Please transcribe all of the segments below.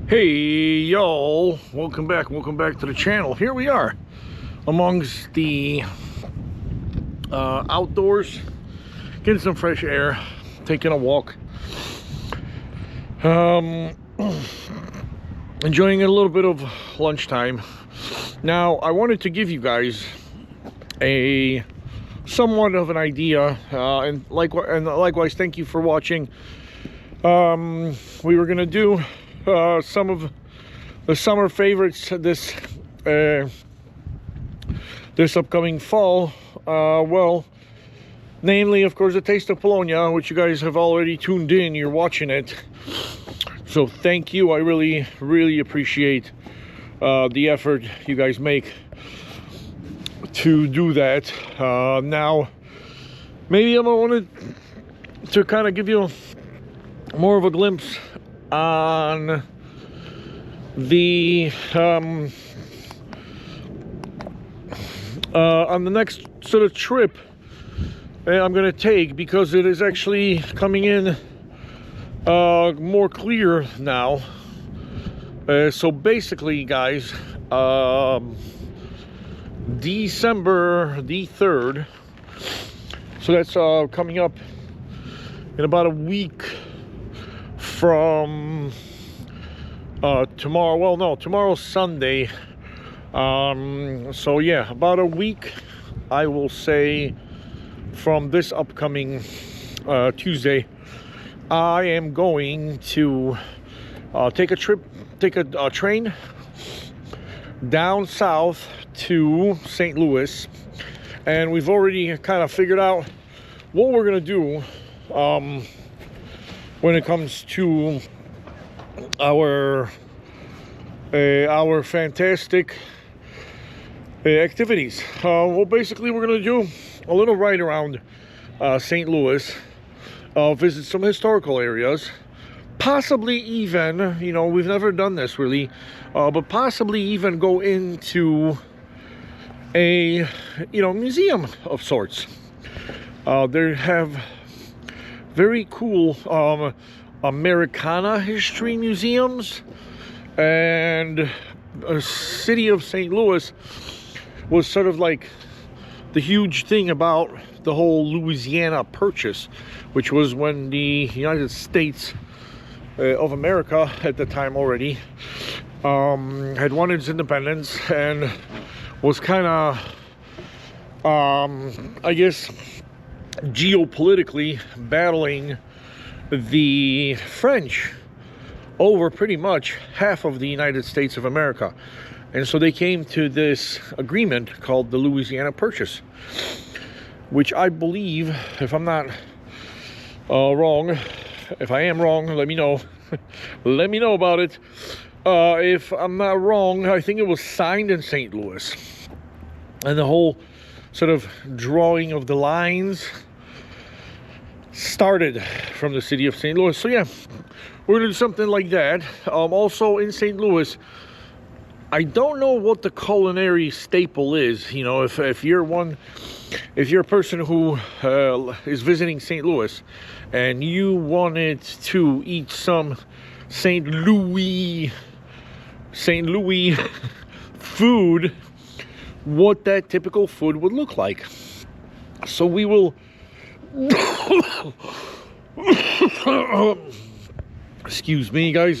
Hey y'all, welcome back to the channel. Here we are amongst the outdoors, getting some fresh air, taking a walk, enjoying a little bit of lunchtime. Now I wanted to give you guys a somewhat of an idea, and likewise thank you for watching. We were gonna do some of the summer favorites this upcoming fall. Well, namely, of course, the Taste of Bologna, which you guys have already tuned in. You're watching it, so thank you. I really appreciate the effort you guys make to do that. Now, maybe I wanted to kind of give you more of a glimpse on the next sort of trip I'm gonna take, because it is actually coming in more clear now. So basically, guys, December the 3rd, so that's coming up in about a week from tomorrow. Well, no, tomorrow's Sunday. So yeah, about a week, I will say, from this upcoming Tuesday, I am going to take a train down south to St. Louis, and we've already kind of figured out what we're gonna do when it comes to our fantastic activities. Well, basically, we're gonna do a little ride around St. Louis, visit some historical areas, possibly even, you know, we've never done this really, but possibly even go into a, you know, museum of sorts. They have very cool Americana history museums, and the city of St. Louis was sort of like the huge thing about the whole Louisiana Purchase, which was when the United States of America at the time already had won its independence and was kind of I guess geopolitically battling the French over pretty much half of the United States of America. And so they came to this agreement called the Louisiana Purchase, which I believe, if I'm not wrong, if I am wrong, let me know. Let me know about it. If I'm not wrong, I think it was signed in St. Louis, and the whole sort of drawing of the lines started from the city of St. Louis. So yeah, we're gonna do something like that. Also in St. Louis, I don't know what the culinary staple is. You know, if you're a person who is visiting St. Louis and you wanted to eat some St. Louis food, what that typical food would look like. So we will excuse me, guys.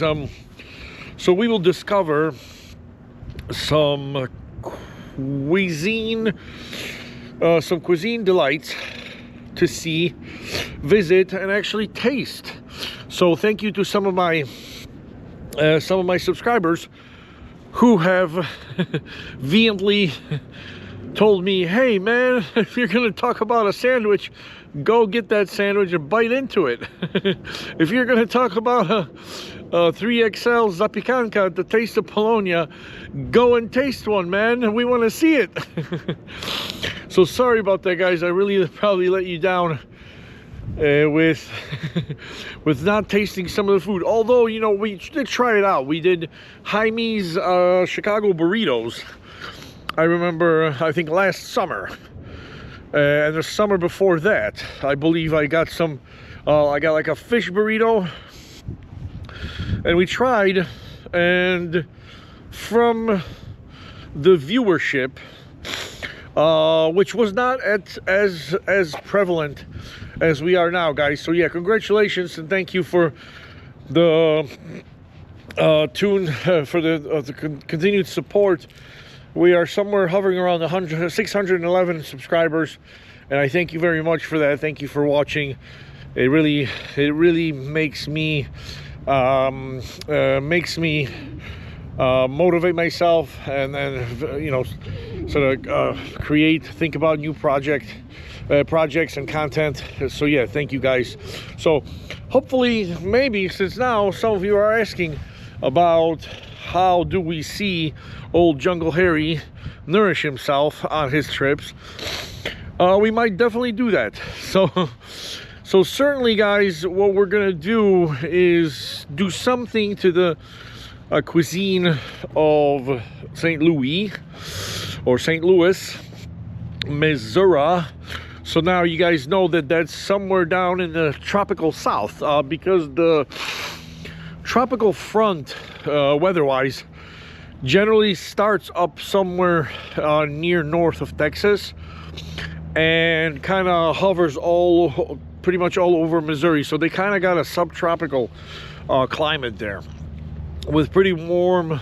So we will discover some cuisine delights to see, visit, and actually taste. So thank you to some of my subscribers who have vehemently told me, hey man, if you're gonna talk about a sandwich, go get that sandwich and bite into it. If you're gonna talk about a 3XL Zapiekanka at the Taste of Bologna, go and taste one, man. We want to see it. So sorry about that, guys. I really probably let you down with with not tasting some of the food. Although, you know, we did try it out. We did Jaime's Chicago burritos. I remember, I think last summer, and the summer before that, I believe I got some. I got like a fish burrito, and we tried and from the viewership, which was not as prevalent as we are now, guys. So yeah, congratulations and thank you for the continued support. We are somewhere hovering around 611 subscribers, and I thank you very much for that. Thank you for watching. It really makes me motivate myself, and then sort of think about new projects and content. So yeah, thank you guys. So hopefully, maybe since now some of you are asking about how do we see old Jungle Harry nourish himself on his trips, we might definitely do that. So certainly, guys, what we're gonna do is do something to the cuisine of St. Louis, or St. Louis, Missouri. So now you guys know that that's somewhere down in the tropical south, because the tropical front, weather-wise, generally starts up somewhere near north of Texas and kind of hovers pretty much all over Missouri. So they kind of got a subtropical climate there with pretty warm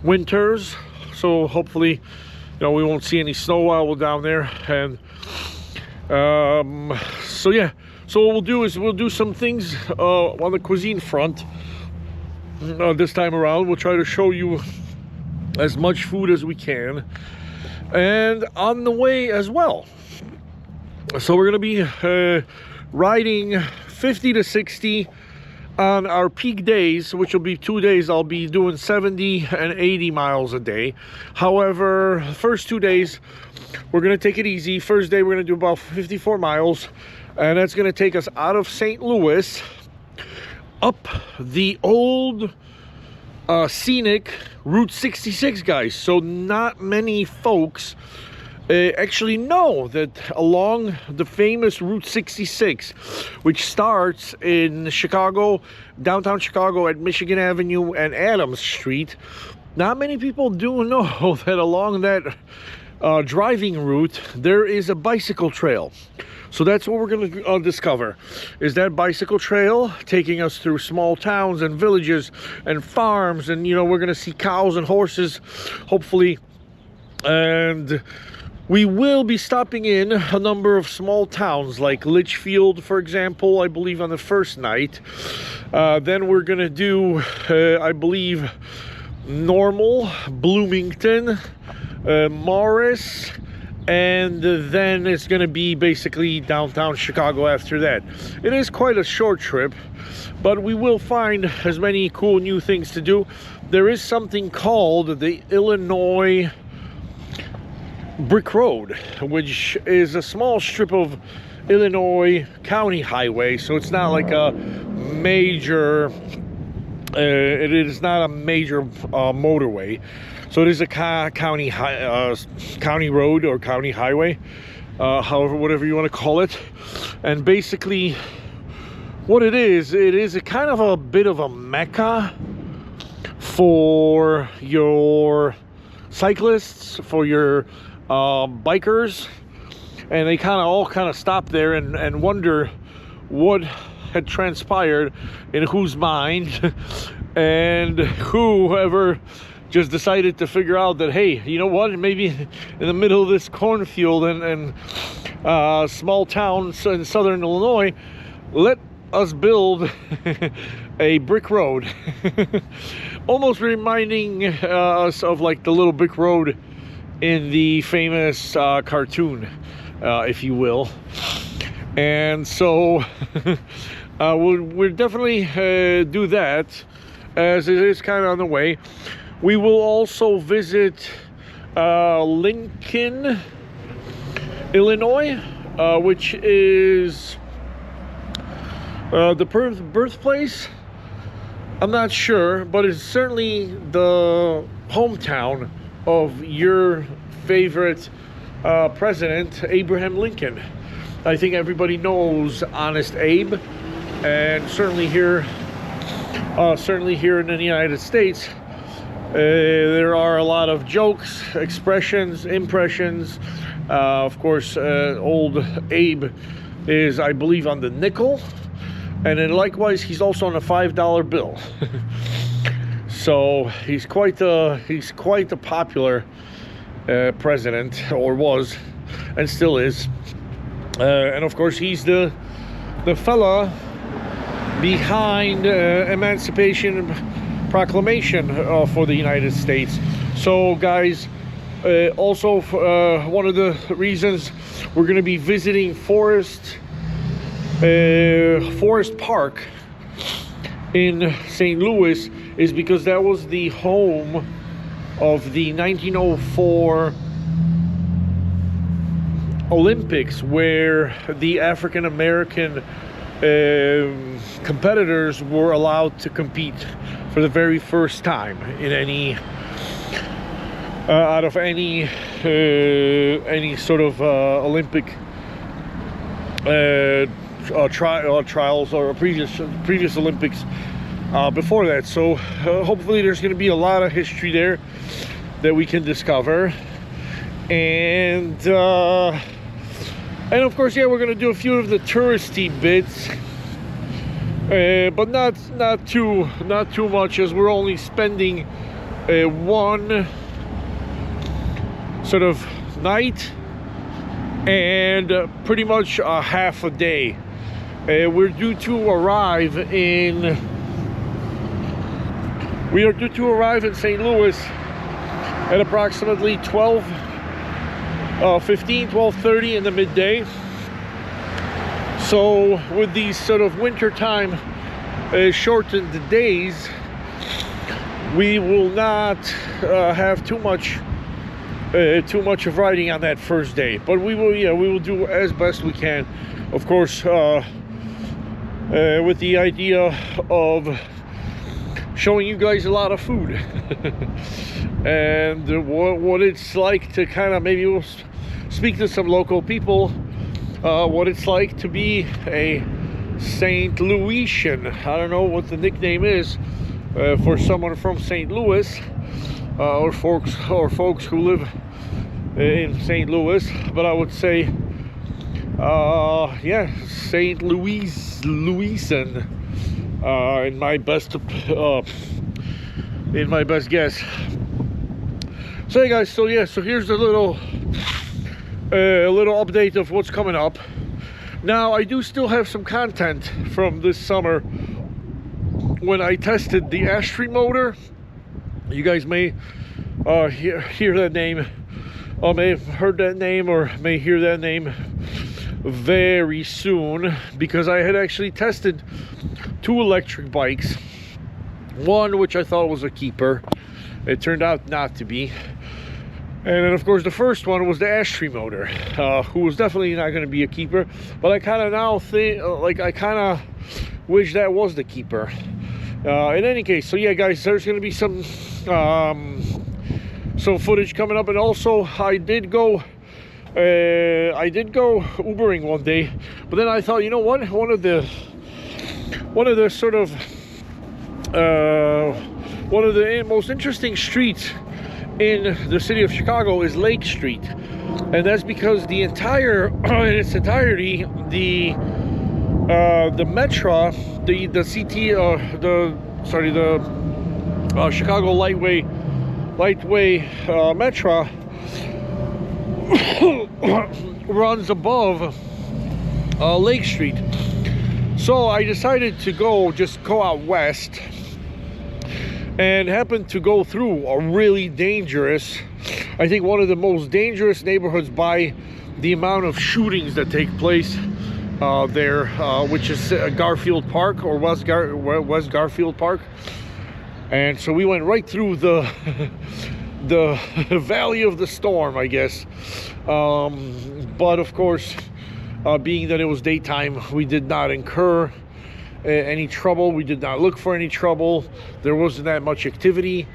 winters. So hopefully, we won't see any snow while we're down there. And so yeah, so what we'll do is we'll do some things on the cuisine front this time around. We'll try to show you as much food as we can, and on the way as well. So we're gonna be riding 50 to 60 on our peak days, which will be 2 days. I'll be doing 70 and 80 miles a day. However, the first 2 days we're gonna take it easy. First day we're gonna do about 54 miles, and that's gonna take us out of St. Louis up the old scenic Route 66, guys. So not many folks actually know that along the famous Route 66, which starts in Chicago, downtown Chicago, at Michigan Avenue and Adams Street, not many people do know that along that driving route there is a bicycle trail. So that's what we're going to discover, is that bicycle trail taking us through small towns and villages and farms, and we're going to see cows and horses, hopefully. And we will be stopping in a number of small towns like Litchfield, for example, I believe on the first night. Then we're going to do, I believe, Normal, Bloomington, Morris, and then it's going to be basically downtown Chicago after that. It is quite a short trip, but we will find as many cool new things to do. There is something called the Illinois Brick Road, which is a small strip of Illinois County Highway. So it's not like a major, it is not a major motorway. So it is a county road or county highway, however, whatever you want to call it. And basically what it is a kind of a bit of a mecca for your cyclists, for your bikers, and they all stop there and wonder what had transpired in whose mind, and whoever just decided to figure out that, hey, you know what, maybe in the middle of this cornfield and small town in southern Illinois, let us build a brick road. Almost reminding us of like the little brick road in the famous cartoon, if you will. And so we'll definitely do that, as it is kind of on the way. We will also visit Lincoln, Illinois, which is the birthplace. I'm not sure, but it's certainly the hometown of your favorite president, Abraham Lincoln. I think everybody knows Honest Abe, and certainly here certainly here in the United States, there are a lot of jokes, expressions, impressions. Of course, old Abe is, I believe, on the nickel, and then likewise he's also on a $5 bill. So he's quite the popular president, or was, and still is. And of course, he's the fella behind Emancipation Proclamation for the United States. So guys, also one of the reasons we're going to be visiting Forest Park in St. Louis is because that was the home of the 1904 Olympics, where the African American competitors were allowed to compete for the very first time in any out of any sort of Olympic trials or previous Olympics before that. So hopefully there's going to be a lot of history there that we can discover, and of course, yeah, we're going to do a few of the touristy bits, but not too much, as we're only spending one sort of night and pretty much a half a day. We're due to arrive in St. Louis at approximately 12:30 in the midday. So with these sort of wintertime shortened days, we will not have too much of riding on that first day, but we will do as best we can, of course, with the idea of showing you guys a lot of food and what it's like to kind of, maybe we'll speak to some local people, what it's like to be a St. Louisian. I don't know what the nickname is for someone from St. Louis, or folks who live in St. Louis, but I would say yeah, St. Louisan in my best guess. So hey guys, so here's a little update of what's coming up. Now, I do still have some content from this summer when I tested the Astri motor. You guys may hear that name, or may have heard that name, or may hear that name very soon, because I had actually tested 2 electric bikes. One which I thought was a keeper, it turned out not to be. And then of course the first one was the Astri motor, who was definitely not going to be a keeper, but I kind of now think, I kind of wish that was the keeper. In any case, so yeah guys, there's going to be some footage coming up. And also I did go Ubering one day, but then I thought, you know what, one of the sort of one of the most interesting streets in the city of Chicago is Lake Street, and that's because the entire in its entirety, the Metra, the CT, the Chicago Lightway Metra runs above Lake Street. So I decided to go out west, and happened to go through a really dangerous, I think one of the most dangerous neighborhoods by the amount of shootings that take place there, which is Garfield Park, or West Garfield Park. And so we went right through the valley of the storm, I guess. But of course, being that it was daytime, we did not incur any trouble. We did not look for any trouble. There wasn't that much activity,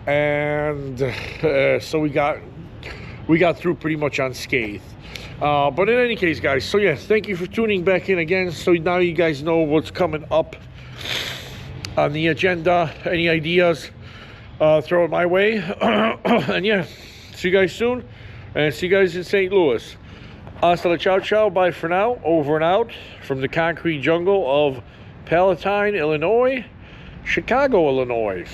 and so we got through pretty much unscathed. But in any case, guys, so yeah, thank you for tuning back in again. So now you guys know what's coming up on the agenda. Any ideas, throw it my way. And yeah, see you guys soon, and see you guys in St. Louis. Hasta la ciao ciao, bye for now, over and out from the concrete jungle of Palatine, Illinois, Chicago, Illinois.